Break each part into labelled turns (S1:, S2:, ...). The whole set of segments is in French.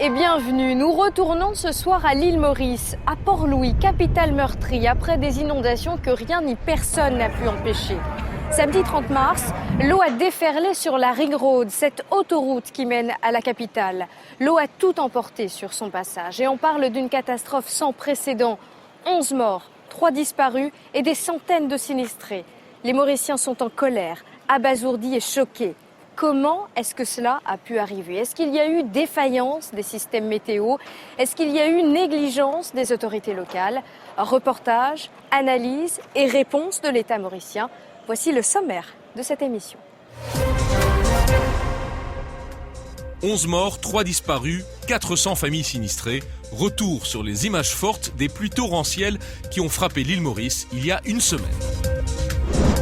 S1: et bienvenue. Nous retournons ce soir à l'île Maurice, à Port-Louis, capitale meurtrie, après des inondations que rien ni personne n'a pu empêcher. Samedi 30 mars, l'eau a déferlé sur la Ring Road, cette autoroute qui mène à la capitale. L'eau a tout emporté sur son passage et on parle d'une catastrophe sans précédent. 11 morts, 3 disparus et des centaines de sinistrés. Les Mauriciens sont en colère, abasourdis et choqués. Comment est-ce que cela a pu arriver? Est-ce qu'il y a eu défaillance des systèmes météo? Est-ce qu'il y a eu négligence des autorités locales? Reportage, analyse et réponse de l'État mauricien. Voici le sommaire de cette émission.
S2: 11 morts, 3 disparus, 400 familles sinistrées. Retour sur les images fortes des pluies torrentielles qui ont frappé l'île Maurice il y a une semaine.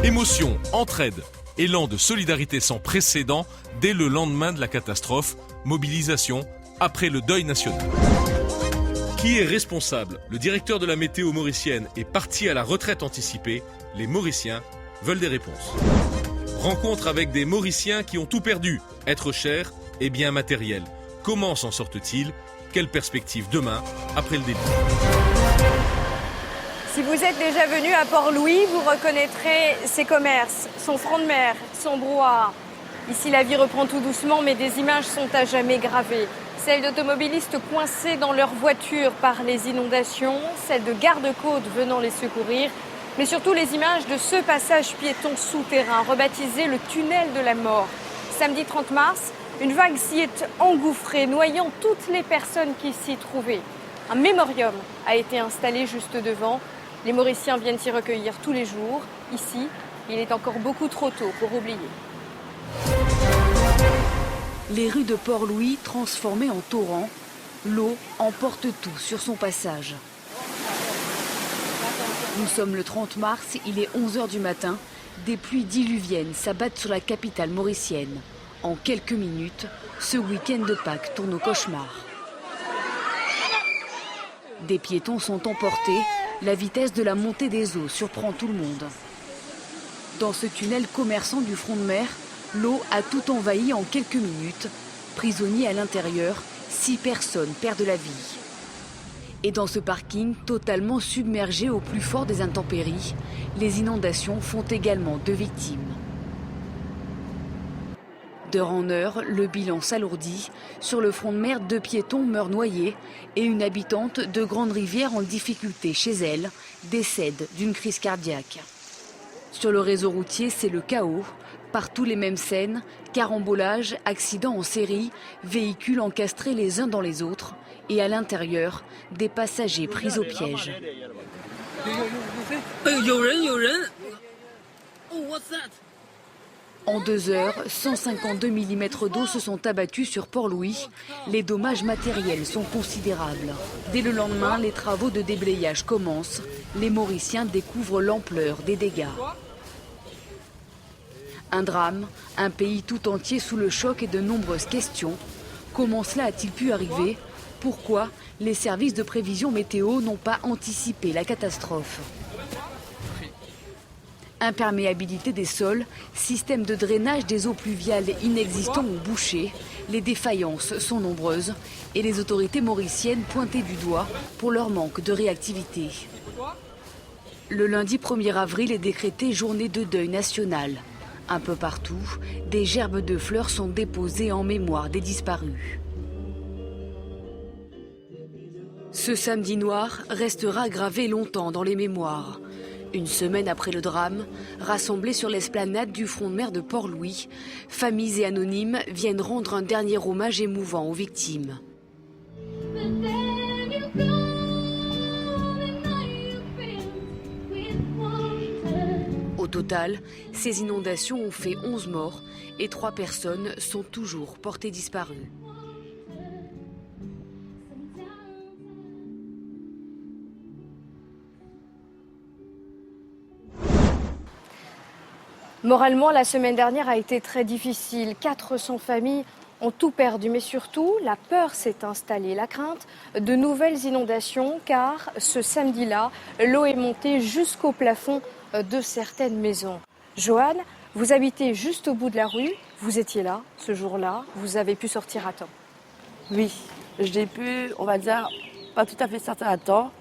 S2: Émotion, entraide, élan de solidarité sans précédent dès le lendemain de la catastrophe, mobilisation après le deuil national. Qui est responsable? Le directeur de la météo mauricienne est parti à la retraite anticipée. Les Mauriciens veulent des réponses. Rencontre avec des Mauriciens qui ont tout perdu, être cher et bien matériel. Comment s'en sortent-ils? Quelle perspective demain, après le début?
S1: Si vous êtes déjà venu à Port-Louis, vous reconnaîtrez ses commerces, son front de mer, son brouhaha. Ici, la vie reprend tout doucement, mais des images sont à jamais gravées. Celles d'automobilistes coincés dans leur voiture par les inondations, celles de gardes-côtes venant les secourir, mais surtout les images de ce passage piéton souterrain, rebaptisé le tunnel de la mort. Samedi 30 mars, une vague s'y est engouffrée, noyant toutes les personnes qui s'y trouvaient. Un mémorium a été installé juste devant. Les Mauriciens viennent s'y recueillir tous les jours. Ici, il est encore beaucoup trop tôt pour oublier.
S3: Les rues de Port-Louis transformées en torrent, l'eau emporte tout sur son passage. Nous sommes le 30 mars, il est 11h du matin. Des pluies diluviennes s'abattent sur la capitale mauricienne. En quelques minutes, ce week-end de Pâques tourne au cauchemar. Des piétons sont emportés. La vitesse de la montée des eaux surprend tout le monde. Dans ce tunnel commerçant du front de mer, l'eau a tout envahi en quelques minutes. Prisonniers à l'intérieur, 6 personnes perdent la vie. Et dans ce parking totalement submergé au plus fort des intempéries, les inondations font également 2 victimes. D'heure en heure, le bilan s'alourdit. Sur le front de mer, 2 piétons meurent noyés et une habitante de Grande-Rivière en difficulté chez elle décède d'une crise cardiaque. Sur le réseau routier, c'est le chaos. Partout les mêmes scènes, carambolage, accidents en série, véhicules encastrés les uns dans les autres et à l'intérieur, des passagers pris au piège. En 2 heures, 152 mm d'eau se sont abattus sur Port-Louis. Les dommages matériels sont considérables. Dès le lendemain, les travaux de déblayage commencent. Les Mauriciens découvrent l'ampleur des dégâts. Un drame, un pays tout entier sous le choc et de nombreuses questions. Comment cela a-t-il pu arriver? Pourquoi les services de prévision météo n'ont pas anticipé la catastrophe? Imperméabilité des sols, système de drainage des eaux pluviales inexistants ou bouchés, les défaillances sont nombreuses et les autorités mauriciennes pointées du doigt pour leur manque de réactivité. Le lundi 1er avril est décrété journée de deuil national. Un peu partout, des gerbes de fleurs sont déposées en mémoire des disparus. Ce samedi noir restera gravé longtemps dans les mémoires. Une semaine après le drame, rassemblés sur l'esplanade du front de mer de Port-Louis, familles et anonymes viennent rendre un dernier hommage émouvant aux victimes. Au total, ces inondations ont fait 11 morts et 3 personnes sont toujours portées disparues.
S1: Moralement, la semaine dernière a été très difficile. 400 familles ont tout perdu, mais surtout, la peur s'est installée, la crainte de nouvelles inondations, car ce samedi-là, l'eau est montée jusqu'au plafond de certaines maisons. Joanne, vous habitez juste au bout de la rue, vous étiez là ce jour-là, vous avez pu sortir à temps.
S4: Oui, Je l'ai pu, on va dire, pas tout à fait sortir à temps.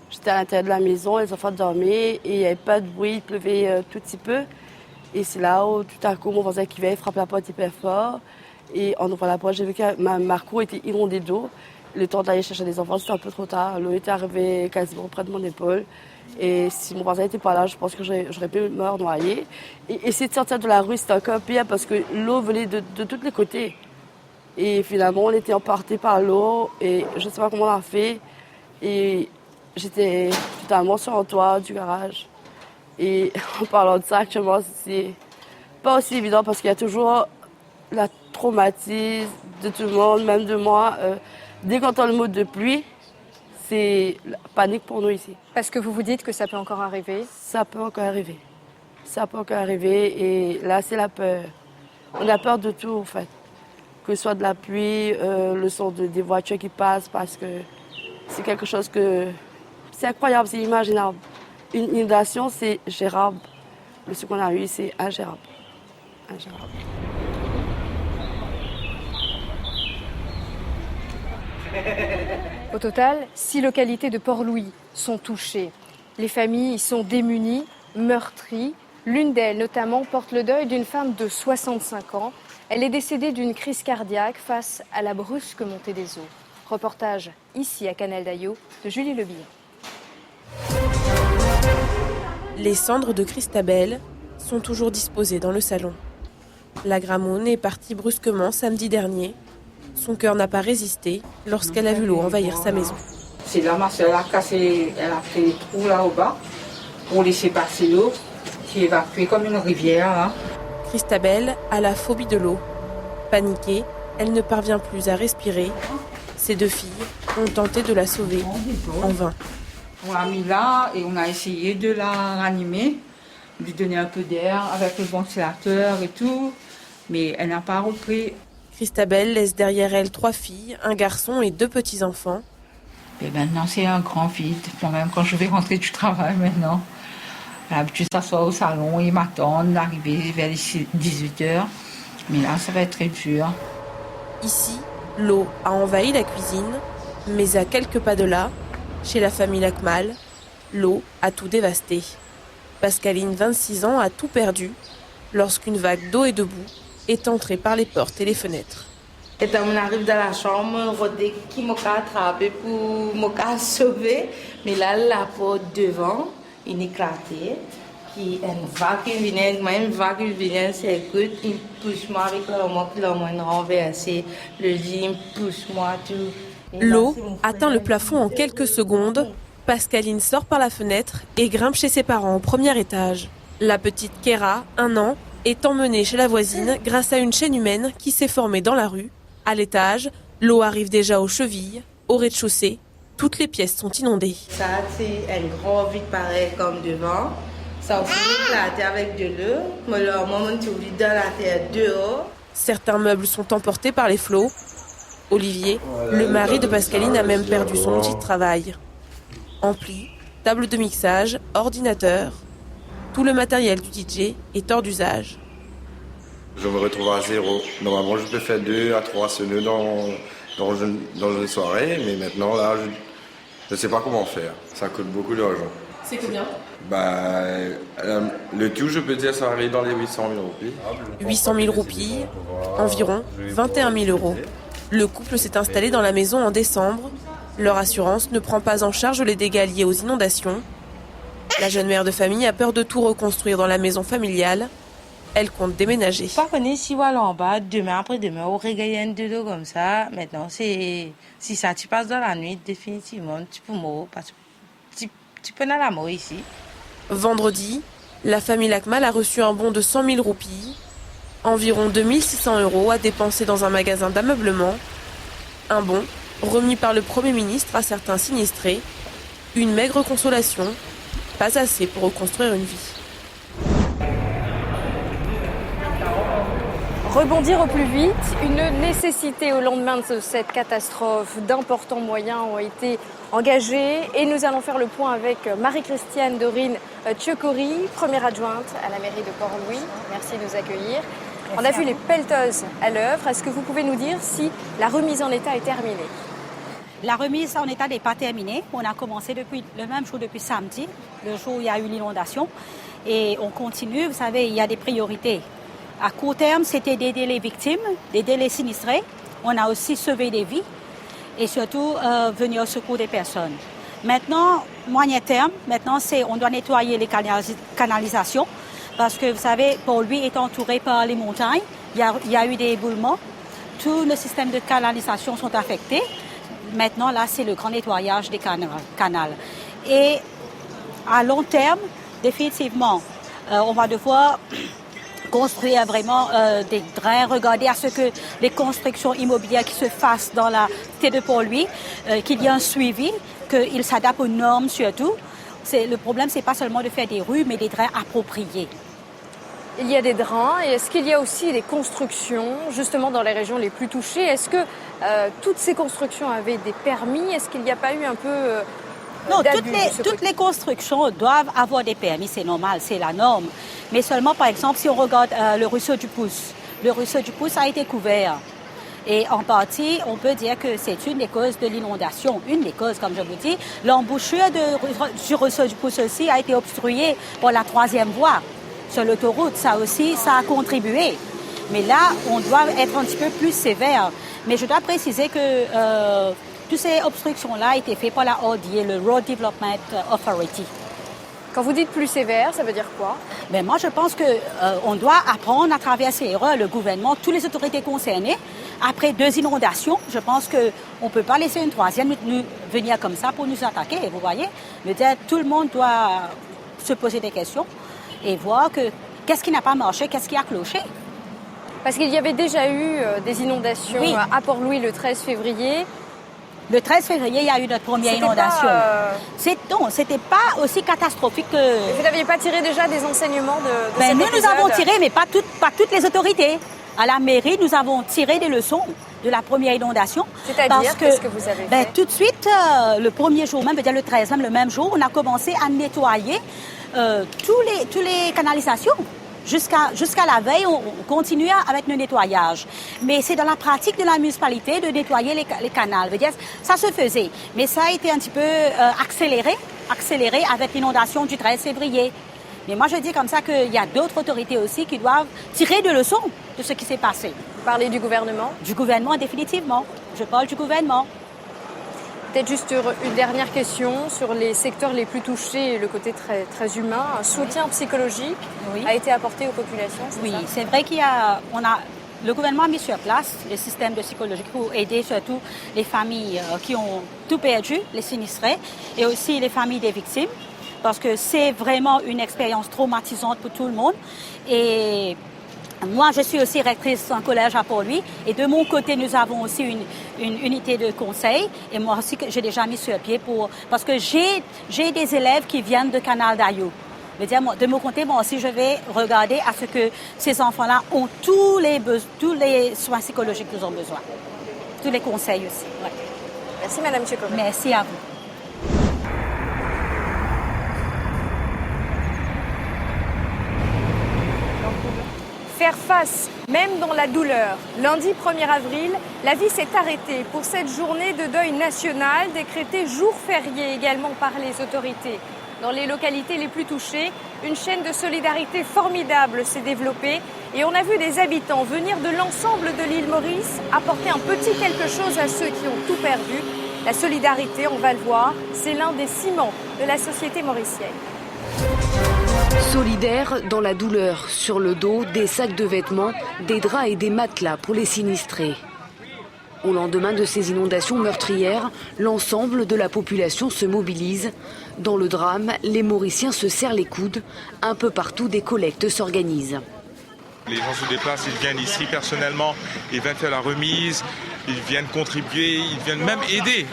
S4: J'étais à l'intérieur de la maison, les enfants dormaient et il n'y avait pas de bruit, il pleuvait tout petit peu. Et c'est là où tout à coup mon voisin qui vient frappe la porte hyper fort. Et en ouvrant la porte, j'ai vu que ma cour était inondée d'eau. Le temps d'aller chercher les enfants, c'était un peu trop tard. L'eau était arrivée quasiment près de mon épaule. Et si mon voisin n'était pas là, je pense que j'aurais pu me noyer. Et essayer de sortir de la rue, c'était encore pire parce que l'eau venait de tous les côtés. Et finalement, on était emportés par l'eau et je ne sais pas comment on a fait. Et j'étais totalement sur le toit du garage. Et en parlant de ça, actuellement, c'est pas aussi évident parce qu'il y a toujours la traumatisme de tout le monde, même de moi. Dès qu'on entend le mot de pluie, c'est la panique pour nous ici.
S1: Parce que vous vous dites que ça peut encore arriver?
S4: Ça peut encore arriver. Ça peut encore arriver et là, c'est la peur. On a peur de tout, en fait. Que ce soit de la pluie, le son des voitures qui passent, parce que c'est quelque chose que... C'est incroyable, c'est inimaginable. Une inondation, c'est gérable. Mais ce qu'on a eu, c'est ingérable. Ingérable.
S1: Au total, 6 localités de Port-Louis sont touchées. Les familles y sont démunies, meurtries. L'une d'elles, notamment, porte le deuil d'une femme de 65 ans. Elle est décédée d'une crise cardiaque face à la brusque montée des eaux. Reportage ici à Canal-d'Aillot de Julie Le Bihan.
S5: Les cendres de Christabel sont toujours disposées dans le salon. La Gramoune est partie brusquement samedi dernier. Son cœur n'a pas résisté lorsqu'elle a vu l'eau envahir sa maison.
S6: C'est là, ma soeur a cassé, elle a fait des trous là au bas pour laisser passer l'eau qui est évacuée comme une rivière. Hein.
S5: Christabel a la phobie de l'eau. Paniquée, elle ne parvient plus à respirer. Ses 2 filles ont tenté de la sauver en vain.
S6: On l'a mis là et on a essayé de la ranimer, de lui donner un peu d'air avec le ventilateur et tout, mais elle n'a pas repris.
S5: Christabel laisse derrière elle 3 filles, un garçon et 2 petits-enfants.
S6: Et maintenant, c'est un grand vide. Même quand je vais rentrer du travail maintenant, l'habitude s'asseoir au salon, ils m'attendent d'arriver vers les 18h. Mais là, ça va être très dur.
S5: Ici, l'eau a envahi la cuisine, mais à quelques pas de là, chez la famille Lacmal, l'eau a tout dévasté. Pascaline, 26 ans, a tout perdu lorsqu'une vague d'eau et de boue est entrée par les portes et les fenêtres.
S7: Et quand on arrive dans la chambre, on dit qui m'a attrapé pour me sauver. Mais là, la porte devant, il est éclatée. Qui une vague qui vient, même une vague qui vient, c'est good. Il pousse moi avec la main qui l'a renversé. Le lit, il pousse moi tout.
S5: L'eau atteint le plafond en quelques secondes. Pascaline sort par la fenêtre et grimpe chez ses parents au premier étage. La petite Kéra, 1 an, est emmenée chez la voisine grâce à une chaîne humaine qui s'est formée dans la rue. À l'étage, l'eau arrive déjà aux chevilles. Au rez-de-chaussée, toutes les pièces sont inondées.
S7: Ça, c'est un grand vide pareil comme devant. Ça aussi éclaté avec de l'eau. Mais là, moi, je suis dans la terre dehors.
S5: Certains meubles sont emportés par les flots. Olivier, le mari de Pascaline, a même perdu son outil de travail. Ampli, table de mixage, ordinateur. Tout le matériel du DJ est hors d'usage.
S8: Je me retrouve à 0. Normalement, je peux faire 2 à 3 sonneux dans une soirée, mais maintenant, là, je ne sais pas comment faire. Ça coûte beaucoup d'argent.
S5: C'est combien ?
S8: Le tout, je peux dire, ça arrive dans les 800 000 roupies.
S5: 800 000 roupies, environ 21 000 euros. Le couple s'est installé dans la maison en décembre. Leur assurance ne prend pas en charge les dégâts liés aux inondations. La jeune mère de famille a peur de tout reconstruire dans la maison familiale. Elle compte déménager.
S7: Pas connaître si voilà en bas, demain après-demain, on regagne de l'eau comme ça. Maintenant, si ça tu passes dans la nuit, définitivement, tu peux mourir parce que tu peux aller à la mort ici.
S5: Vendredi, la famille Lacmal a reçu un bon de 100 000 roupies, environ 2 600 euros à dépenser dans un magasin d'ameublement. Un bon remis par le Premier ministre à certains sinistrés. Une maigre consolation, pas assez pour reconstruire une vie.
S1: Rebondir au plus vite, une nécessité au lendemain de cette catastrophe. D'importants moyens ont été engagés et nous allons faire le point avec Marie-Christiane Dorine Tchekori, première adjointe à la mairie de Port-Louis. Merci de nous accueillir. On a vu les pelleteuses à l'œuvre. Est-ce que vous pouvez nous dire si la remise en état est terminée ?
S9: La remise en état n'est pas terminée. On a commencé depuis le même jour, depuis samedi, le jour où il y a eu l'inondation. Et on continue. Vous savez, il y a des priorités. À court terme, c'était d'aider les victimes, d'aider les sinistrés. On a aussi sauvé des vies et surtout venir au secours des personnes. Maintenant, moyen terme, on doit nettoyer les canalisations parce que, vous savez, Port-Louis est entouré par les montagnes. Il y a eu des éboulements. Tous nos systèmes de canalisation sont affectés. Maintenant, là, c'est le grand nettoyage des canals. Et à long terme, définitivement, on va devoir construire vraiment des drains, regarder à ce que les constructions immobilières qui se fassent dans la cité de Port-Louis, qu'il y ait un suivi, qu'ils s'adaptent aux normes surtout. Le problème, c'est pas seulement de faire des rues, mais des drains appropriés.
S1: Il y a des drains et est-ce qu'il y a aussi des constructions justement dans les régions les plus touchées? Est-ce que toutes ces constructions avaient des permis? Est-ce qu'il n'y a pas eu un peu
S9: Non, toutes les constructions doivent avoir des permis, c'est normal, c'est la norme. Mais seulement, par exemple, si on regarde le ruisseau du Pouce, le ruisseau du Pouce a été couvert. Et en partie, on peut dire que c'est une des causes de l'inondation. Une des causes, comme je vous dis. L'embouchure du ruisseau du Pouce aussi a été obstruée par la 3e voie sur l'autoroute. Ça aussi, ça a contribué. Mais là, on doit être un petit peu plus sévère. Mais je dois préciser que toutes ces obstructions-là étaient faites par la RDA, le Road Development Authority.
S1: Quand vous dites plus sévère, ça veut dire quoi?
S9: Ben moi, je pense qu'on doit apprendre à travers ces erreurs, le gouvernement, toutes les autorités concernées. Après 2 inondations, je pense qu'on ne peut pas laisser une 3e venir comme ça pour nous attaquer, vous voyez. Tout le monde doit se poser des questions et voir qu'est-ce qui n'a pas marché, qu'est-ce qui a cloché.
S1: Parce qu'il y avait déjà eu des inondations à Port-Louis le 13 février.
S9: Le 13 février, il y a eu notre première inondation. Non, c'était pas aussi catastrophique que...
S1: Et vous n'aviez pas tiré déjà des enseignements de cet épisode?
S9: Nous avons tiré, mais pas toutes les autorités. À la mairie, nous avons tiré des leçons de la première inondation.
S1: C'est-à-dire, qu'est-ce que vous avez fait?
S9: Tout de suite, le premier jour même, le 13, même le même jour, on a commencé à nettoyer tous les canalisations. Jusqu'à la veille, on continuait avec le nettoyage. Mais c'est dans la pratique de la municipalité de nettoyer les canaux. Ça se faisait. Mais ça a été un petit peu accéléré avec l'inondation du 13 février. Mais moi, je dis comme ça qu'il y a d'autres autorités aussi qui doivent tirer des leçons de ce qui s'est passé.
S1: Vous parlez du gouvernement?
S9: Du gouvernement, définitivement. Je parle du gouvernement.
S1: Peut-être juste une dernière question sur les secteurs les plus touchés, le côté très, très humain. Un soutien psychologique a été apporté aux populations, c'est ça?
S9: C'est vrai le gouvernement a mis sur place le système de psychologie pour aider surtout les familles qui ont tout perdu, les sinistrés, et aussi les familles des victimes, parce que c'est vraiment une expérience traumatisante pour tout le monde. Et moi, je suis aussi rectrice en collège à Port-Louis et de mon côté, nous avons aussi une unité de conseil et moi aussi, j'ai déjà mis sur pied parce que j'ai des élèves qui viennent de Canal d'Ayou. De mon côté, moi aussi, je vais regarder à ce que ces enfants-là ont tous les soins psychologiques qu'ils ont besoin. Tous les conseils aussi. Ouais.
S1: Merci Madame Tchekova.
S9: Merci à vous.
S1: Faire face, même dans la douleur. Lundi 1er avril, la vie s'est arrêtée pour cette journée de deuil national, décrétée jour férié également par les autorités. Dans les localités les plus touchées, une chaîne de solidarité formidable s'est développée et on a vu des habitants venir de l'ensemble de l'île Maurice apporter un petit quelque chose à ceux qui ont tout perdu. La solidarité, on va le voir, c'est l'un des ciments de la société mauricienne.
S3: Solidaires dans la douleur, sur le dos, des sacs de vêtements, des draps et des matelas pour les sinistrés. Au lendemain de ces inondations meurtrières, l'ensemble de la population se mobilise. Dans le drame, les Mauriciens se serrent les coudes. Un peu partout, des collectes s'organisent.
S10: Les gens se déplacent, ils viennent ici personnellement, ils viennent faire la remise, ils viennent contribuer, ils viennent même aider.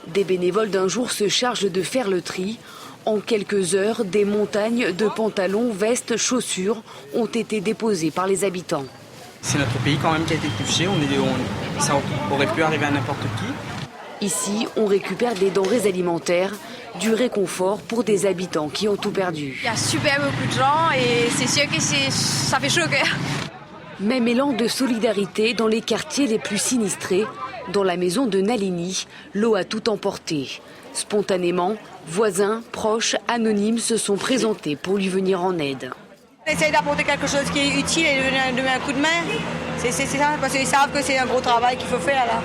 S3: Des bénévoles d'un jour se chargent de faire le tri. En quelques heures, des montagnes de pantalons, vestes, chaussures ont été déposées par les habitants.
S11: C'est notre pays quand même qui a été touché, ça aurait pu arriver à n'importe qui.
S3: Ici, on récupère des denrées alimentaires, du réconfort pour des habitants qui ont tout perdu.
S12: Il y a super beaucoup de gens et c'est sûr que ça fait chaud au cœur.
S3: Même élan de solidarité dans les quartiers les plus sinistrés. Dans la maison de Nalini, l'eau a tout emporté. Spontanément, voisins, proches, anonymes se sont présentés pour lui venir en aide.
S13: On essaye d'apporter quelque chose qui est utile et de donner un coup de main. C'est ça, parce qu'ils savent que c'est un gros travail qu'il faut faire là.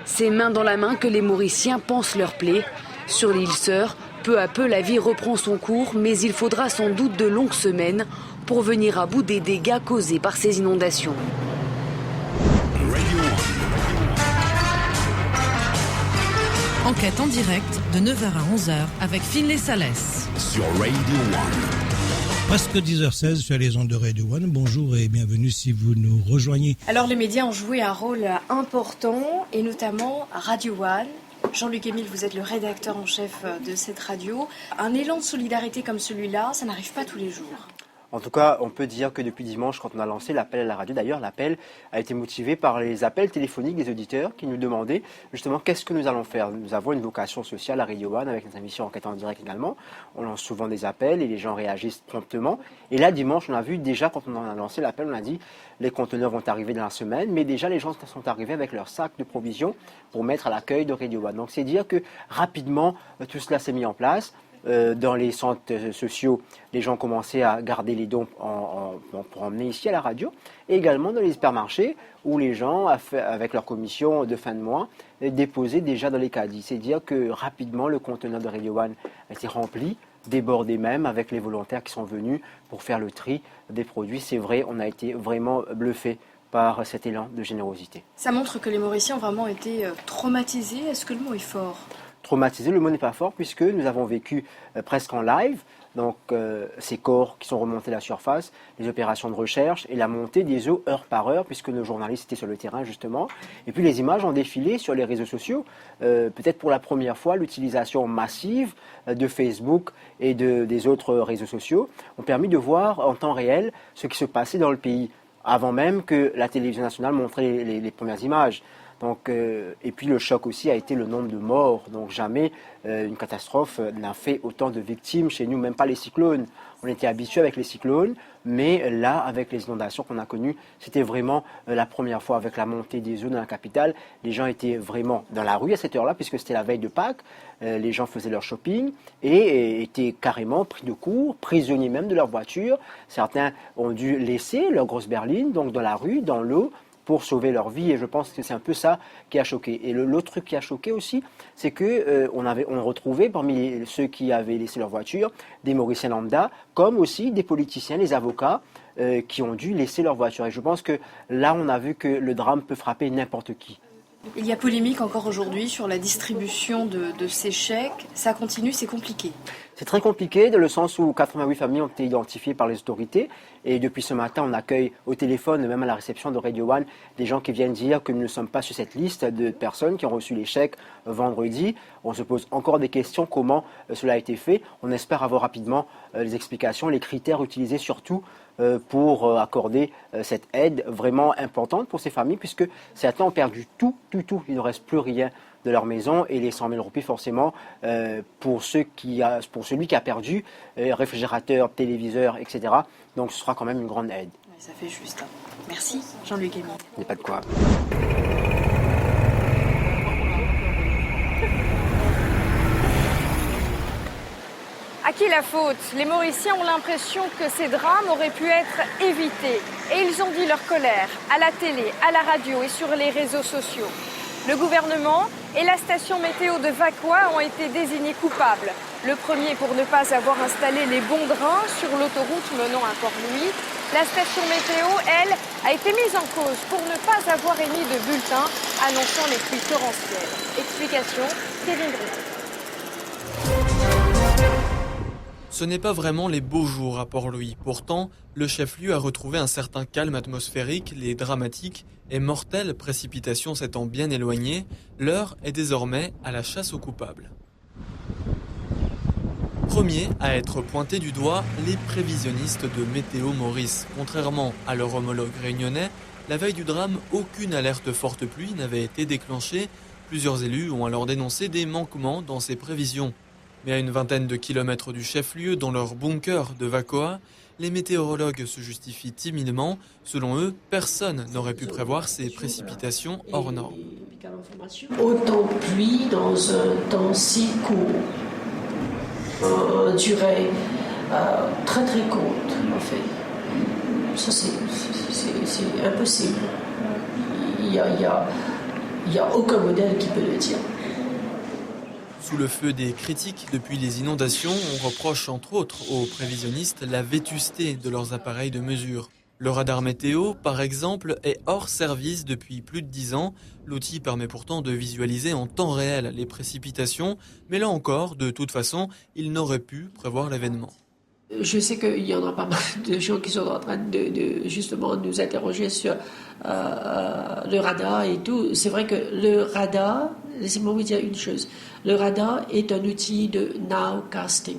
S3: C'est main dans la main que les Mauriciens pansent leurs plaies. Sur l'île Sœur, peu à peu la vie reprend son cours, mais il faudra sans doute de longues semaines pour venir à bout des dégâts causés par ces inondations.
S14: Enquête en direct de 9h à 11h avec Finlay Salès.
S15: Sur Radio One. Presque 10h16 sur les ondes de Radio One. Bonjour et bienvenue si vous nous rejoignez.
S1: Alors les médias ont joué un rôle important et notamment Radio One. Jean-Luc Émile, vous êtes le rédacteur en chef de cette radio. Un élan de solidarité comme celui-là, ça n'arrive pas tous les jours.
S16: En tout cas, on peut dire que depuis dimanche, quand on a lancé l'appel à la radio, d'ailleurs, l'appel a été motivé par les appels téléphoniques des auditeurs qui nous demandaient justement qu'est-ce que nous allons faire. Nous avons une vocation sociale à Radio One avec nos émissions Enquête en direct également. On lance souvent des appels et les gens réagissent promptement. Et là, dimanche, on a vu déjà, quand on a lancé l'appel, on a dit les conteneurs vont arriver dans la semaine, mais déjà les gens sont arrivés avec leur sac de provisions pour mettre à l'accueil de Radio One. Donc c'est dire que rapidement, tout cela s'est mis en place. Dans les centres sociaux, les gens commençaient à garder les dons pour emmener ici à la radio. Et également dans les hypermarchés, où les gens, avec leur commission de fin de mois, déposaient déjà dans les caddies. C'est dire que rapidement, le conteneur de Radio One a été rempli, débordé même, avec les volontaires qui sont venus pour faire le tri des produits. C'est vrai, on a été vraiment bluffés par cet élan de générosité.
S1: Ça montre que les Mauriciens ont vraiment été traumatisés. Est-ce que le mot est fort ?
S16: Traumatisé, le mot n'est pas fort puisque nous avons vécu presque en live, donc ces corps qui sont remontés à la surface, les opérations de recherche et la montée des eaux heure par heure puisque nos journalistes étaient sur le terrain justement. Et puis les images ont défilé sur les réseaux sociaux, peut-être pour la première fois l'utilisation massive de Facebook et des autres réseaux sociaux ont permis de voir en temps réel ce qui se passait dans le pays avant même que la télévision nationale montrait les premières images. Donc, et puis le choc aussi a été le nombre de morts. Donc jamais une catastrophe n'a fait autant de victimes chez nous, même pas les cyclones. On était habitués avec les cyclones, mais là, avec les inondations qu'on a connues, c'était vraiment la première fois avec la montée des eaux dans la capitale. Les gens étaient vraiment dans la rue à cette heure-là, puisque c'était la veille de Pâques. Les gens faisaient leur shopping et étaient carrément pris de court, prisonniers même de leur voiture. Certains ont dû laisser leur grosse berline, donc dans la rue, dans l'eau, pour sauver leur vie, et je pense que c'est un peu ça qui a choqué. Et l'autre truc qui a choqué aussi, c'est que on retrouvait parmi ceux qui avaient laissé leur voiture des Mauriciens lambda, comme aussi des politiciens, les avocats, qui ont dû laisser leur voiture. Et je pense que là, on a vu que le drame peut frapper n'importe qui.
S1: Il y a polémique encore aujourd'hui sur la distribution de ces chèques. Ça continue, c'est compliqué.
S16: C'est très compliqué dans le sens où 88 familles ont été identifiées par les autorités. Et depuis ce matin, on accueille au téléphone, même à la réception de Radio One, des gens qui viennent dire que nous ne sommes pas sur cette liste de personnes qui ont reçu les chèques vendredi. On se pose encore des questions, comment cela a été fait. On espère avoir rapidement les explications, les critères utilisés surtout pour accorder cette aide vraiment importante pour ces familles, puisque certains ont perdu tout. Il ne reste plus rien de leur maison, et les 100 000 roupies forcément pour celui qui a perdu réfrigérateur, téléviseur, etc. Donc ce sera quand même une grande aide.
S1: Oui, ça fait juste. Merci Jean-Luc Émile.
S16: Il n'y a pas de quoi.
S1: À qui la faute ? Les Mauriciens ont l'impression que ces drames auraient pu être évités. Et ils ont dit leur colère à la télé, à la radio et sur les réseaux sociaux. Le gouvernement et la station météo de Vacoa ont été désignés coupables. Le premier pour ne pas avoir installé les bons drains sur l'autoroute menant à Port-Louis. La station météo, elle, a été mise en cause pour ne pas avoir émis de bulletin annonçant les pluies torrentielles. Explication, Kevin Brouet.
S17: Ce n'est pas vraiment les beaux jours à Port-Louis. Pourtant, le chef-lieu a retrouvé un certain calme atmosphérique, les dramatiques et mortelles précipitations s'étant bien éloignées, l'heure est désormais à la chasse aux coupables. Premiers à être pointés du doigt, les prévisionnistes de Météo Maurice. Contrairement à leur homologue réunionnais, la veille du drame, aucune alerte forte pluie n'avait été déclenchée. Plusieurs élus ont alors dénoncé des manquements dans ces prévisions. Mais à une vingtaine de kilomètres du chef-lieu, dans leur bunker de Vacoa, les météorologues se justifient timidement. Selon eux, personne n'aurait pu prévoir ces précipitations hors normes.
S18: médicale en formation. Autant pluie dans un temps si court, en durée très très courte, en fait. Ça, c'est impossible. Il n'y a aucun modèle qui peut le dire.
S17: Sous le feu des critiques depuis les inondations, on reproche entre autres aux prévisionnistes la vétusté de leurs appareils de mesure. Le radar météo, par exemple, est hors service depuis plus de 10 ans. L'outil permet pourtant de visualiser en temps réel les précipitations, mais là encore, de toute façon, il n'aurait pu prévoir l'événement.
S18: Je sais qu'il y en a pas mal de gens qui sont en train de justement nous interroger sur le radar et tout. C'est vrai que le radar, laissez-moi vous dire une chose, le radar est un outil de nowcasting.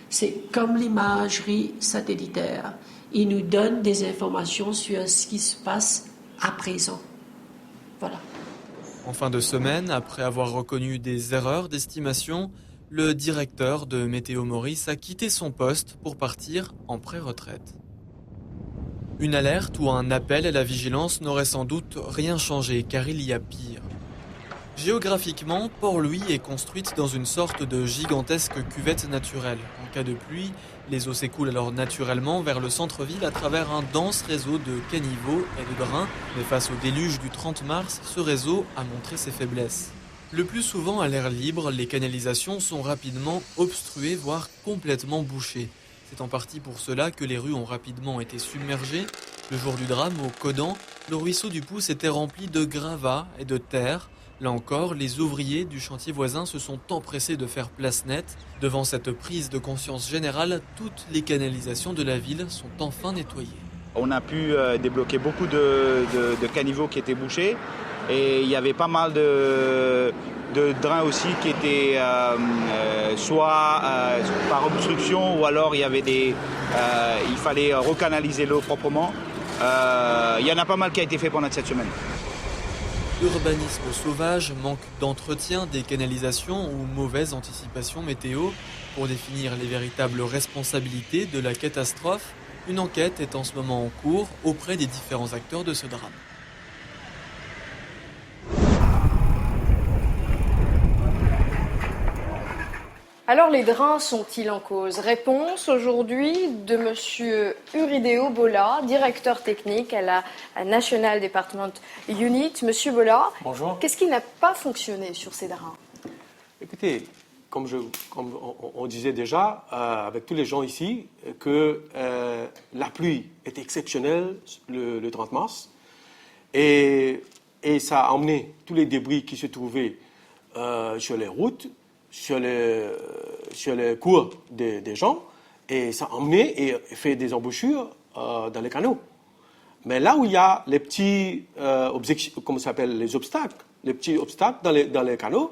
S18: C'est comme l'imagerie satellitaire. Il nous donne des informations sur ce qui se passe à présent. Voilà.
S17: En fin de semaine, après avoir reconnu des erreurs d'estimation, le directeur de Météo Maurice a quitté son poste pour partir en pré-retraite. Une alerte ou un appel à la vigilance n'aurait sans doute rien changé, car il y a pire. Géographiquement, Port-Louis est construite dans une sorte de gigantesque cuvette naturelle. En cas de pluie, les eaux s'écoulent alors naturellement vers le centre-ville à travers un dense réseau de caniveaux et de drains. Mais face au déluge du 30 mars, ce réseau a montré ses faiblesses. Le plus souvent à l'air libre, les canalisations sont rapidement obstruées, voire complètement bouchées. C'est en partie pour cela que les rues ont rapidement été submergées. Le jour du drame, au Codan, le ruisseau du Pouce était rempli de gravats et de terre. Là encore, les ouvriers du chantier voisin se sont empressés de faire place nette. Devant cette prise de conscience générale, toutes les canalisations de la ville sont enfin nettoyées.
S19: On a pu débloquer beaucoup de caniveaux qui étaient bouchés et il y avait pas mal de drains aussi qui étaient soit par obstruction ou alors il fallait recanaliser l'eau proprement. Il y en a pas mal qui a été fait pendant cette semaine.
S17: Urbanisme sauvage, manque d'entretien des canalisations ou mauvaise anticipation météo. Pour définir les véritables responsabilités de la catastrophe, une enquête est en ce moment en cours auprès des différents acteurs de ce drame.
S1: Alors les drains sont-ils en cause? Réponse aujourd'hui de monsieur Urideo Bola, directeur technique à la National Department Unit. Monsieur Bola,
S20: bonjour.
S1: Qu'est-ce qui n'a pas fonctionné sur ces drains?
S20: Écoutez, comme on disait déjà avec tous les gens ici, que la pluie était exceptionnelle le 30 mars et ça a emmené tous les débris qui se trouvaient sur les routes, sur les cours des gens, et ça a emmené et fait des embouchures dans les canaux. Mais là où il y a les petits les obstacles, les petits obstacles dans les canaux,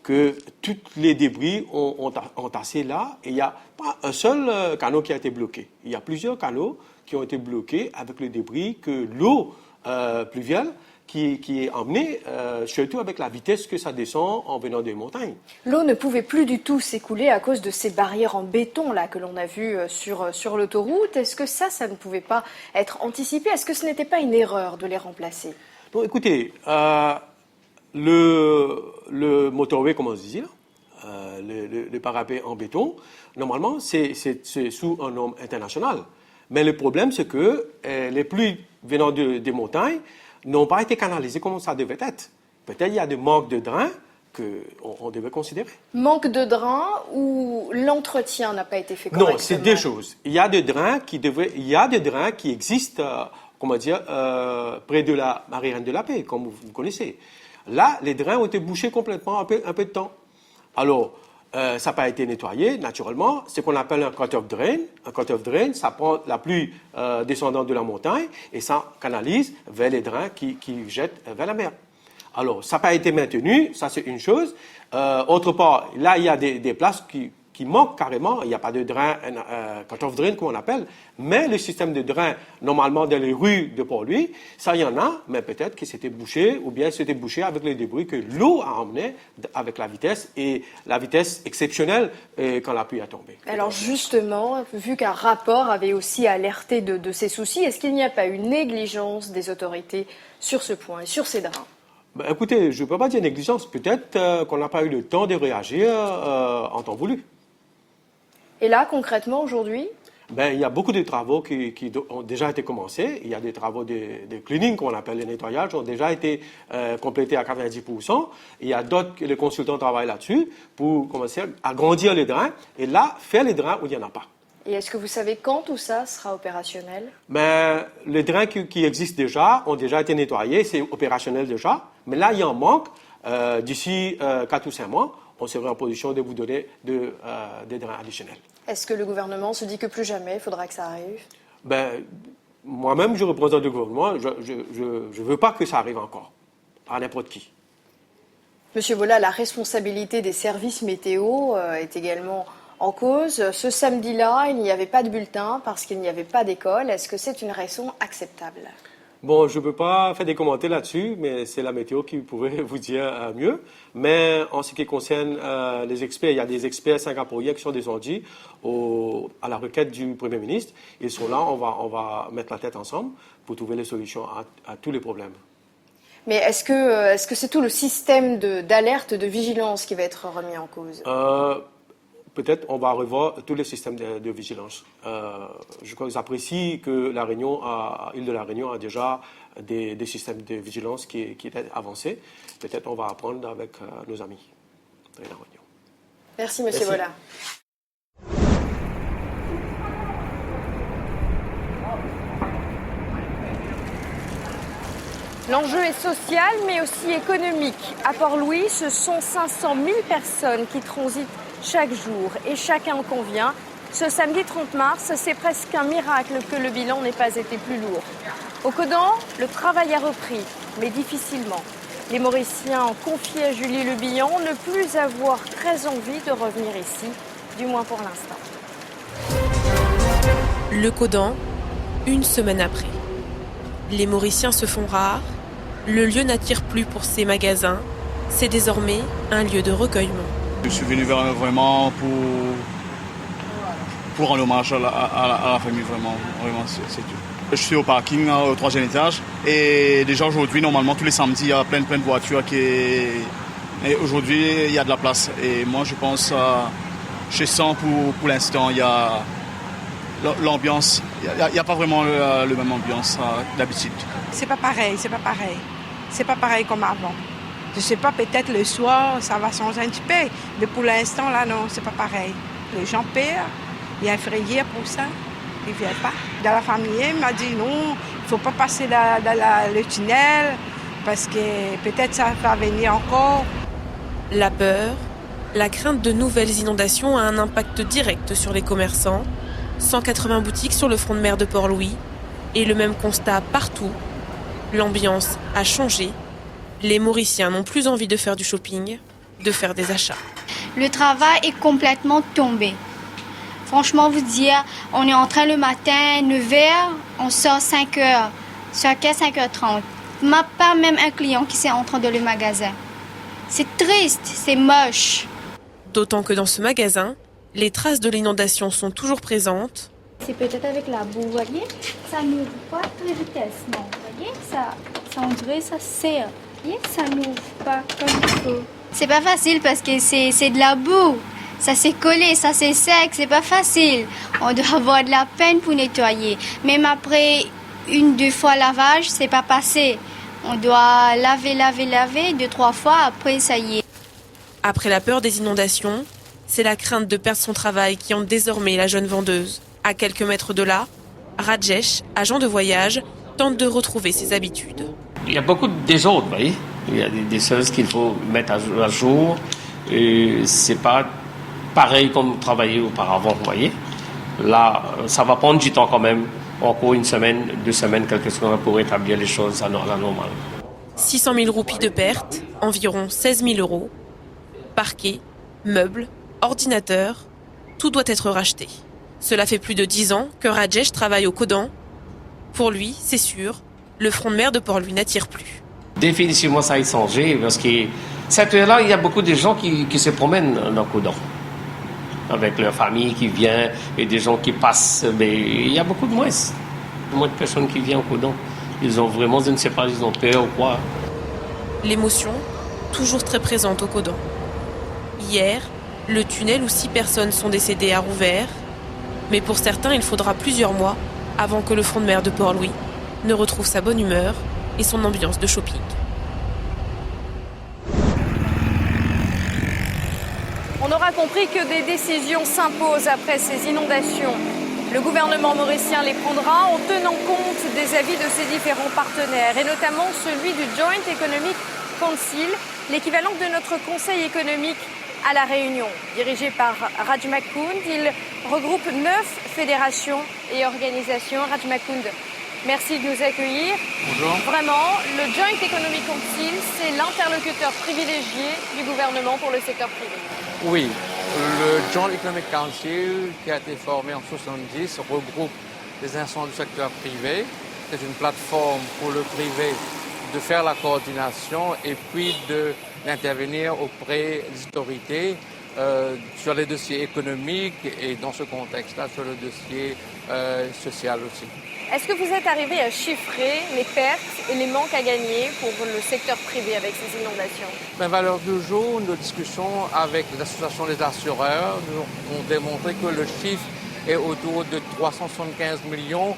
S20: que tous les débris ont tassé là, et il n'y a pas un seul canot qui a été bloqué. Il y a plusieurs canaux qui ont été bloqués avec le débris que l'eau pluviale qui est emmenée, surtout avec la vitesse que ça descend en venant des montagnes.
S1: L'eau ne pouvait plus du tout s'écouler à cause de ces barrières en béton là que l'on a vues sur l'autoroute. Est-ce que ça ne pouvait pas être anticipé? Est-ce que ce n'était pas une erreur de les remplacer?
S20: Bon, écoutez, le motorway, comme on se dit là, le parapet en béton, normalement, c'est sous un norme international. Mais le problème, c'est que les pluies venant des montagnes n'ont pas été canalisées comme ça devait être. Peut-être il y a des manques de drains qu'on devait considérer.
S1: Manque de drains ou l'entretien n'a pas été fait correctement?
S20: Non, c'est deux choses. Il y a des drains qui existent, près de la Marie-Reine de la Paix, comme vous connaissez. Là, les drains ont été bouchés complètement un peu de temps. Alors, ça n'a pas été nettoyé, naturellement. C'est ce qu'on appelle un cut-off drain. Un cut-off drain, ça prend la pluie descendante de la montagne et ça canalise vers les drains qui jettent vers la mer. Alors, ça n'a pas été maintenu, ça c'est une chose. Autre part, là, il y a des places qui manquent carrément. Il n'y a pas de drain, cut-off drain, comme on appelle. Mais le système de drain, normalement, dans les rues de Port-Louis, ça, il y en a, mais peut-être que c'était bouché, ou bien c'était bouché avec les débris que l'eau a emmené avec la vitesse, et la vitesse exceptionnelle quand la pluie a tombé.
S1: Alors justement, vu qu'un rapport avait aussi alerté de ces soucis, est-ce qu'il n'y a pas eu négligence des autorités sur ce point, sur ces drains?
S20: Ben, écoutez, je ne peux pas dire négligence. Peut-être qu'on n'a pas eu le temps de réagir en temps voulu.
S1: Et là, concrètement, aujourd'hui?
S20: Ben, il y a beaucoup de travaux qui ont déjà été commencés. Il y a des travaux de cleaning, qu'on appelle les nettoyages, ont déjà été complétés à 90%. Il y a d'autres, les consultants travaillent là-dessus pour commencer à agrandir les drains et là, faire les drains où il n'y en a pas.
S1: Et est-ce que vous savez quand tout ça sera opérationnel?
S20: Ben, les drains qui existent déjà ont déjà été nettoyés, c'est opérationnel déjà. Mais là, il y en manque. D'ici 4 ou 5 mois, on serait en position de vous donner des drains additionnels.
S1: Est-ce que le gouvernement se dit que plus jamais il faudra que ça arrive?
S20: Ben, moi-même, je représente le gouvernement. Je ne veux pas que ça arrive encore, à n'importe qui.
S1: Monsieur Bola, la responsabilité des services météo est également en cause. Ce samedi-là, il n'y avait pas de bulletin parce qu'il n'y avait pas d'école. Est-ce que c'est une raison acceptable?
S20: Bon, je ne peux pas faire des commentaires là-dessus, mais c'est la météo qui pourrait vous dire mieux. Mais en ce qui concerne les experts, il y a des experts singapouriens qui sont descendus à la requête du Premier ministre. Ils sont là, on va mettre la tête ensemble pour trouver les solutions à tous les problèmes.
S1: Mais est-ce que c'est tout le système d'alerte, de vigilance qui va être remis en cause?
S20: Peut-être on va revoir tous les systèmes de vigilance. Je crois que j'apprécie que l'île de la Réunion a déjà des systèmes de vigilance qui étaient avancés. Peut-être on va apprendre avec nos amis de la Réunion.
S1: Merci, Monsieur Bola. L'enjeu est social, mais aussi économique. À Port-Louis, ce sont 500 000 personnes qui transitent chaque jour. Et chacun en convient, ce samedi 30 mars, c'est presque un miracle que le bilan n'ait pas été plus lourd. Au Codan, le travail a repris, mais difficilement. Les Mauriciens ont confié à Julie Le Bihan ne plus avoir très envie de revenir ici, du moins pour l'instant.
S5: Le Codan, une semaine après. Les Mauriciens se font rares, le lieu n'attire plus pour ces magasins, c'est désormais un lieu de recueillement.
S21: Je suis venu vraiment pour rendre hommage à la famille, vraiment c'est tout. Je suis au parking au 3e étage et déjà aujourd'hui, normalement tous les samedis, il y a plein de voitures et aujourd'hui il y a de la place. Et moi je pense, je sens pour l'instant, il y a l'ambiance, il n'y a pas vraiment le même ambiance d'habitude.
S22: C'est pas pareil. C'est pas pareil comme avant. Je sais pas, peut-être le soir, ça va changer un petit peu. Mais pour l'instant, là, non, c'est pas pareil. Les gens perdent. Il y a un frayeur pour ça. Ils ne viennent pas. Dans la famille, il m'a dit non, il ne faut pas passer dans le tunnel parce que peut-être ça va venir encore.
S5: La peur, la crainte de nouvelles inondations a un impact direct sur les commerçants. 180 boutiques sur le front de mer de Port-Louis. Et le même constat partout. L'ambiance a changé. Les Mauriciens n'ont plus envie de faire du shopping, de faire des achats.
S23: Le travail est complètement tombé. Franchement, vous dire, on est en train le matin, 9h, on sort 5h, 5h30. Pas même un client qui s'est entré dans le magasin. C'est triste, c'est moche.
S5: D'autant que dans ce magasin, les traces de l'inondation sont toujours présentes.
S23: C'est peut-être avec la boue, vous voyez, ça n'ouvre pas très vitessement. Vous voyez, ça on dirait ça serre. Vous voyez, ça n'ouvre pas comme il faut. C'est pas facile parce que c'est de la boue. Ça s'est collé, ça c'est sec, c'est pas facile. On doit avoir de la peine pour nettoyer. Même après 1-2 fois lavage, c'est pas passé. On doit laver 2-3 fois, après ça y est.
S5: Après la peur des inondations, c'est la crainte de perdre son travail qui hante désormais la jeune vendeuse. À quelques mètres de là, Rajesh, agent de voyage, tente de retrouver ses habitudes.
S24: Il y a beaucoup de désordre, vous voyez. Il y a des choses qu'il faut mettre à jour. Et c'est pas pareil comme travailler auparavant, vous voyez. Là, ça va prendre du temps quand même. Encore 1 semaine, 2 semaines, quelque chose pour établir les choses à la normale.
S5: 600 000 roupies de pertes, environ 16 000 euros. Parquet, meubles, ordinateurs, tout doit être racheté. Cela fait plus de 10 ans que Rajesh travaille au Codan. Pour lui, c'est sûr, le front de mer de Port-Louis n'attire plus.
S24: Définitivement, ça a changé parce que cette heure-là, il y a beaucoup de gens qui se promènent dans le Codan. Avec leur famille qui vient et des gens qui passent. Mais il y a beaucoup de moins de personnes qui viennent au Codan. Ils ont vraiment, je ne sais pas, ils ont peur ou quoi.
S5: L'émotion, toujours très présente au Codan. Hier, le tunnel où 6 personnes sont décédées a rouvert, mais pour certains, il faudra plusieurs mois avant que le front de mer de Port-Louis ne retrouve sa bonne humeur et son ambiance de shopping.
S1: On aura compris que des décisions s'imposent après ces inondations. Le gouvernement mauricien les prendra en tenant compte des avis de ses différents partenaires, et notamment celui du Joint Economic Council, l'équivalent de notre Conseil économique à La Réunion. Dirigé par Raj Makound, il regroupe 9 fédérations et organisations. Raj Makound, merci de nous accueillir.
S2: Bonjour.
S1: Vraiment, le Joint Economic Council, c'est l'interlocuteur privilégié du gouvernement pour le secteur privé.
S2: Oui, le Joint Economic Council, qui a été formé en 1970, regroupe les instances du secteur privé. C'est une plateforme pour le privé de faire la coordination et puis d'intervenir auprès des autorités sur les dossiers économiques et dans ce contexte-là sur le dossier social aussi.
S1: Est-ce que vous êtes arrivé à chiffrer les pertes et les manques à gagner pour le secteur privé avec ces inondations?
S2: Valeur du jour, nos discussions avec l'association des assureurs nous ont démontré que le chiffre est autour de 375 millions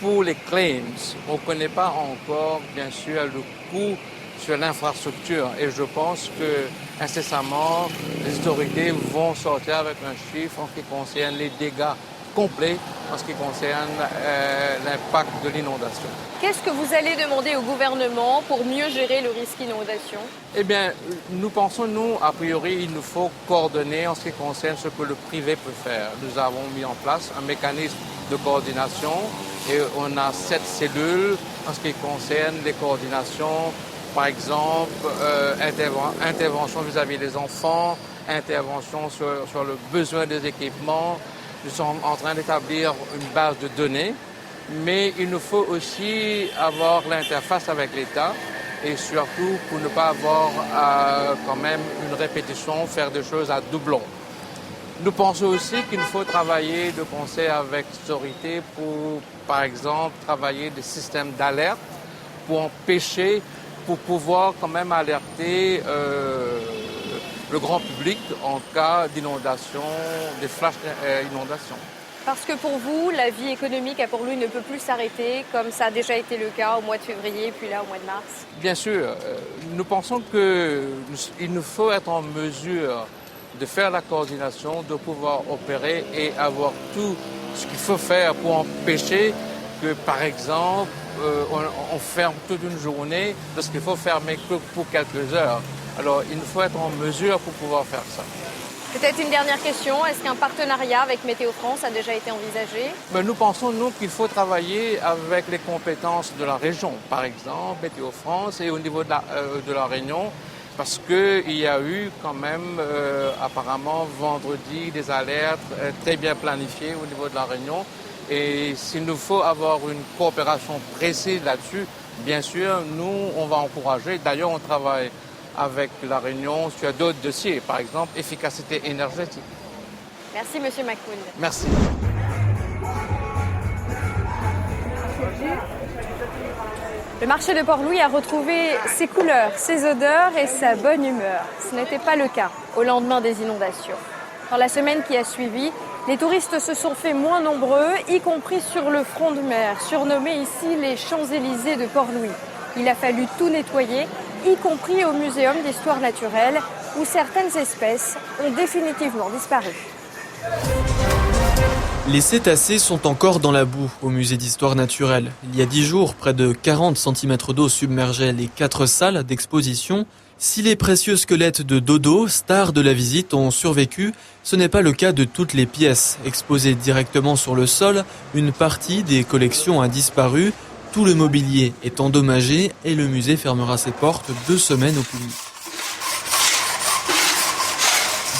S2: pour les claims. On ne connaît pas encore, bien sûr, le coût sur l'infrastructure. Et je pense que incessamment, les autorités vont sortir avec un chiffre en ce qui concerne les dégâts complets, en ce qui concerne l'impact de l'inondation.
S1: Qu'est-ce que vous allez demander au gouvernement pour mieux gérer le risque inondation?
S2: Eh bien, nous pensons, a priori, il nous faut coordonner en ce qui concerne ce que le privé peut faire. Nous avons mis en place un mécanisme de coordination et on a 7 cellules en ce qui concerne les coordinations, par exemple, intervention vis-à-vis des enfants, intervention sur le besoin des équipements. Nous sommes en train d'établir une base de données, mais il nous faut aussi avoir l'interface avec l'État et surtout pour ne pas avoir quand même une répétition, faire des choses à doublons. Nous pensons aussi qu'il faut travailler de concert avec l'autorité pour, par exemple, travailler des systèmes d'alerte pour empêcher, pour pouvoir quand même alerter le grand public en cas d'inondation, des flash inondations.
S1: Parce que pour vous, la vie économique à Port-Louis ne peut plus s'arrêter comme ça a déjà été le cas au mois de février, puis là au mois de mars?
S2: Bien sûr. Nous pensons qu'il nous faut être en mesure de faire la coordination, de pouvoir opérer et avoir tout ce qu'il faut faire pour empêcher que, par exemple, on ferme toute une journée parce qu'il faut fermer que pour quelques heures. Alors, il nous faut être en mesure pour pouvoir faire ça.
S1: Peut-être une dernière question. Est-ce qu'un partenariat avec Météo France a déjà été envisagé?
S2: Nous pensons, qu'il faut travailler avec les compétences de la région. Par exemple, Météo France et au niveau de la Réunion, parce qu'il y a eu quand même, apparemment, vendredi, des alertes très bien planifiées au niveau de la Réunion. Et s'il nous faut avoir une coopération précise là-dessus, bien sûr, nous, on va encourager. D'ailleurs, on travaille avec la Réunion sur d'autres dossiers, par exemple, efficacité énergétique.
S1: Merci, M. Makound.
S2: Merci.
S1: Le marché de Port-Louis a retrouvé ses couleurs, ses odeurs et sa bonne humeur. Ce n'était pas le cas au lendemain des inondations. Dans la semaine qui a suivi, les touristes se sont fait moins nombreux, y compris sur le front de mer, surnommé ici les Champs-Élysées de Port-Louis. Il a fallu tout nettoyer, y compris au Muséum d'histoire naturelle, où certaines espèces ont définitivement disparu.
S17: Les cétacés sont encore dans la boue au musée d'histoire naturelle. Il y a 10 jours, près de 40 cm d'eau submergeait les 4 salles d'exposition. Si les précieux squelettes de dodo, stars de la visite, ont survécu, ce n'est pas le cas de toutes les pièces. Exposées directement sur le sol, une partie des collections a disparu. Tout le mobilier est endommagé et le musée fermera ses portes 2 semaines au public.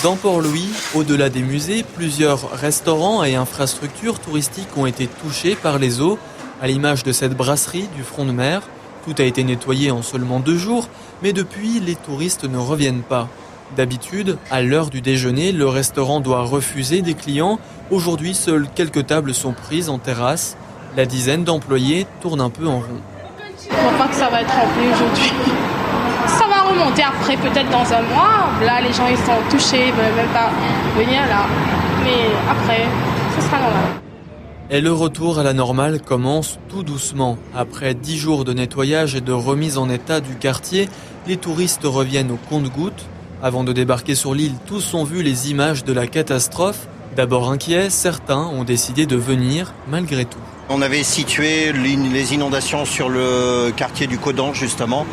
S17: Dans Port-Louis, au-delà des musées, plusieurs restaurants et infrastructures touristiques ont été touchés par les eaux, à l'image de cette brasserie du front de mer. Tout a été nettoyé en seulement 2 jours, mais depuis, les touristes ne reviennent pas. D'habitude, à l'heure du déjeuner, le restaurant doit refuser des clients. Aujourd'hui, seules quelques tables sont prises en terrasse. La dizaine d'employés tourne un peu en rond.
S4: Je crois pas que ça va être rempli aujourd'hui. Ça
S12: remonter après, peut-être dans un mois. Là, les gens, ils sont touchés, ils ne veulent même pas venir là. Mais après, ce sera normal.
S17: Et le retour à la normale commence tout doucement. Après 10 jours de nettoyage et de remise en état du quartier, les touristes reviennent au compte-gouttes. Avant de débarquer sur l'île, tous ont vu les images de la catastrophe. D'abord inquiets, certains ont décidé de venir malgré tout.
S4: On avait situé les inondations sur le quartier du Codan, justement.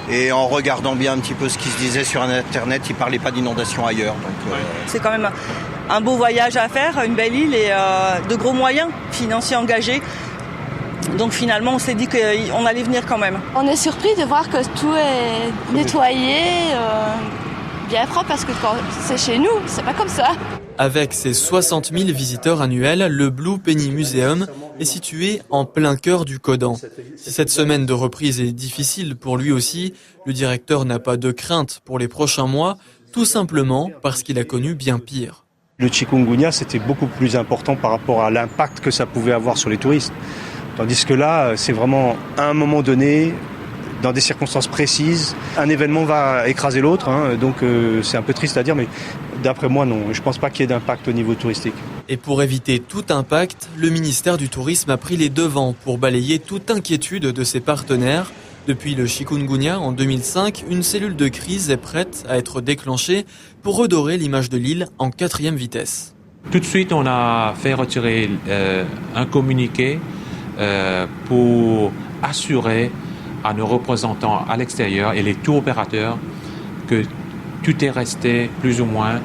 S4: Et en regardant bien un petit peu ce qui se disait sur Internet, il ne parlait pas d'inondation ailleurs. Donc,
S6: C'est quand même un beau voyage à faire, une belle île et de gros moyens financiers engagés. Donc finalement, on s'est dit qu'on allait venir quand même.
S23: On est surpris de voir que tout est nettoyé, bien propre, parce que quand c'est chez nous, c'est pas comme ça.
S17: Avec ses 60 000 visiteurs annuels, le Blue Penny Museum est situé en plein cœur du Codan. Si cette semaine de reprise est difficile pour lui aussi, le directeur n'a pas de crainte pour les prochains mois, tout simplement parce qu'il a connu bien pire.
S7: Le chikungunya, c'était beaucoup plus important par rapport à l'impact que ça pouvait avoir sur les touristes. Tandis que là, c'est vraiment à un moment donné, dans des circonstances précises, un événement va écraser l'autre, donc c'est un peu triste à dire, mais d'après moi, non. Je ne pense pas qu'il y ait d'impact au niveau touristique.
S17: Et pour éviter tout impact, le ministère du Tourisme a pris les devants pour balayer toute inquiétude de ses partenaires. Depuis le chikungunya en 2005, une cellule de crise est prête à être déclenchée pour redorer l'image de l'île en 4e vitesse.
S8: Tout de suite, on a fait retirer un communiqué pour assurer à nos représentants à l'extérieur et les tours opérateurs que tout est resté plus ou moins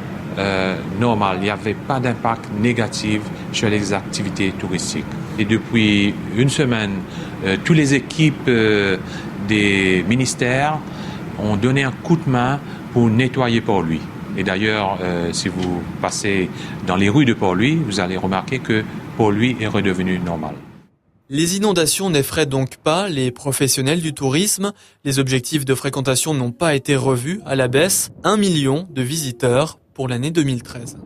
S8: normal. Il n'y avait pas d'impact négatif sur les activités touristiques. Et depuis une semaine, toutes les équipes des ministères ont donné un coup de main pour nettoyer Port-Louis. Et d'ailleurs, si vous passez dans les rues de Port-Louis, vous allez remarquer que Port-Louis est redevenu normal.
S17: Les inondations n'effraient donc pas les professionnels du tourisme. Les objectifs de fréquentation n'ont pas été revus à la baisse. 1 million de visiteurs pour l'année 2013.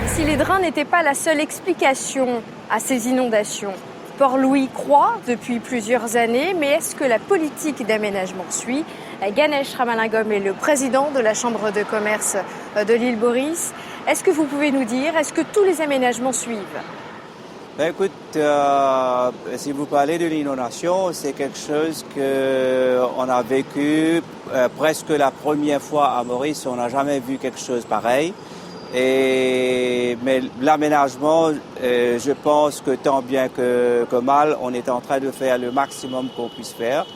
S1: Si les drains n'étaient pas la seule explication à ces inondations, Port-Louis croît depuis plusieurs années, mais est-ce que la politique d'aménagement suit ? Ganesh Ramalingam est le président de la Chambre de commerce de l'île Maurice. Est-ce que vous pouvez nous dire, est-ce que tous les aménagements suivent ?
S25: Écoute, si vous parlez de l'inondation, c'est quelque chose qu'on a vécu presque la première fois à Maurice. On n'a jamais vu quelque chose pareil. Mais l'aménagement, je pense que tant bien que mal, on est en train de faire le maximum qu'on puisse faire.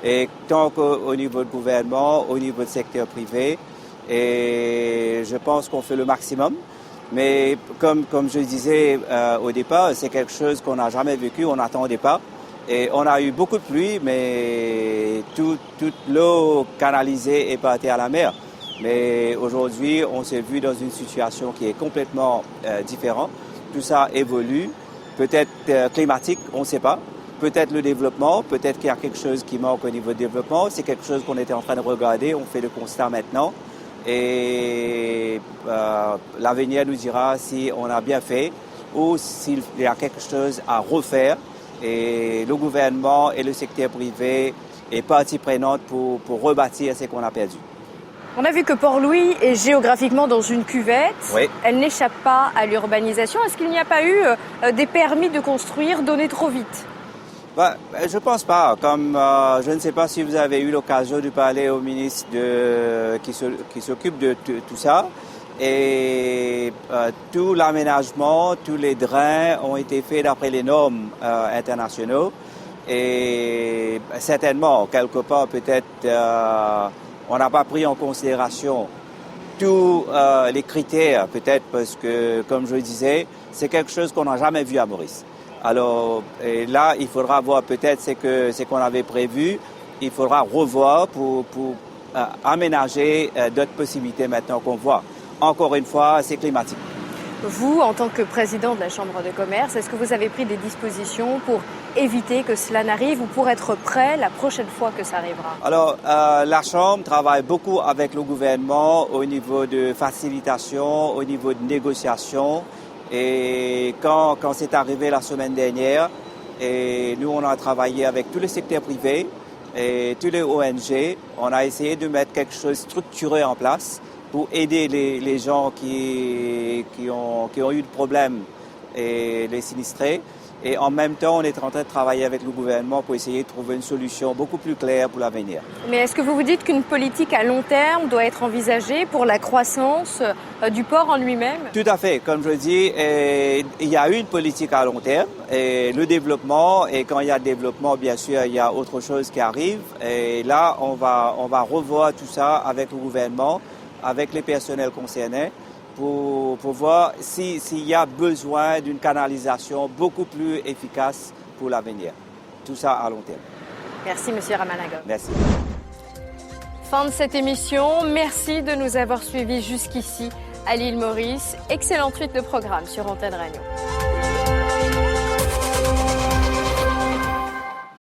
S25: Et tant qu'au niveau du gouvernement, au niveau du secteur privé, et je pense qu'on fait le maximum. Mais comme je disais au départ, c'est quelque chose qu'on n'a jamais vécu, on n'attendait pas. Et on a eu beaucoup de pluie, mais toute l'eau canalisée est partie à la mer. Mais aujourd'hui, on s'est vu dans une situation qui est complètement différente. Tout ça évolue, peut-être climatique, on ne sait pas. Peut-être le développement, peut-être qu'il y a quelque chose qui manque au niveau du développement. C'est quelque chose qu'on était en train de regarder, on fait le constat maintenant. Et l'avenir nous dira si on a bien fait ou s'il y a quelque chose à refaire. Et le gouvernement et le secteur privé est partie prenante pour rebâtir ce qu'on a perdu.
S1: On a vu que Port-Louis est géographiquement dans une cuvette.
S25: Oui.
S1: Elle n'échappe pas à l'urbanisation. Est-ce qu'il n'y a pas eu des permis de construire donnés trop vite ?
S25: Je pense pas. Comme je ne sais pas si vous avez eu l'occasion de parler au ministre qui s'occupe de tout ça. Et tout l'aménagement, tous les drains ont été faits d'après les normes internationaux. Et certainement, quelque part, peut-être, on n'a pas pris en considération tous les critères, peut-être parce que, comme je le disais, c'est quelque chose qu'on n'a jamais vu à Maurice. Alors là, il faudra voir peut-être ce qu'on avait prévu. Il faudra revoir pour aménager d'autres possibilités maintenant qu'on voit. Encore une fois, c'est climatique.
S1: Vous, en tant que président de la Chambre de commerce, est-ce que vous avez pris des dispositions pour éviter que cela n'arrive ou pour être prêt la prochaine fois que ça arrivera ?
S25: Alors, la Chambre travaille beaucoup avec le gouvernement au niveau de facilitation, au niveau de négociation. Et quand c'est arrivé la semaine dernière, Et nous, on a travaillé avec tous les secteurs privés et tous les ONG. On a essayé de mettre quelque chose de structuré en place pour aider les gens qui ont eu des problèmes et les sinistrés. Et en même temps, on est en train de travailler avec le gouvernement pour essayer de trouver une solution beaucoup plus claire pour l'avenir.
S1: Mais est-ce que vous vous dites qu'une politique à long terme doit être envisagée pour la croissance du port en lui-même?
S25: Tout à fait. Comme je dis, il y a une politique à long terme. Et le développement, et quand il y a développement, bien sûr, il y a autre chose qui arrive. Et là, on va revoir tout ça avec le gouvernement, avec les personnels concernés, pour voir s'il y a besoin d'une canalisation beaucoup plus efficace pour l'avenir. Tout ça à long terme.
S1: Merci, Monsieur Ramanagov.
S25: Merci.
S1: Fin de cette émission. Merci de nous avoir suivis jusqu'ici à l'île Maurice. Excellente suite de programme sur Antenne Radio.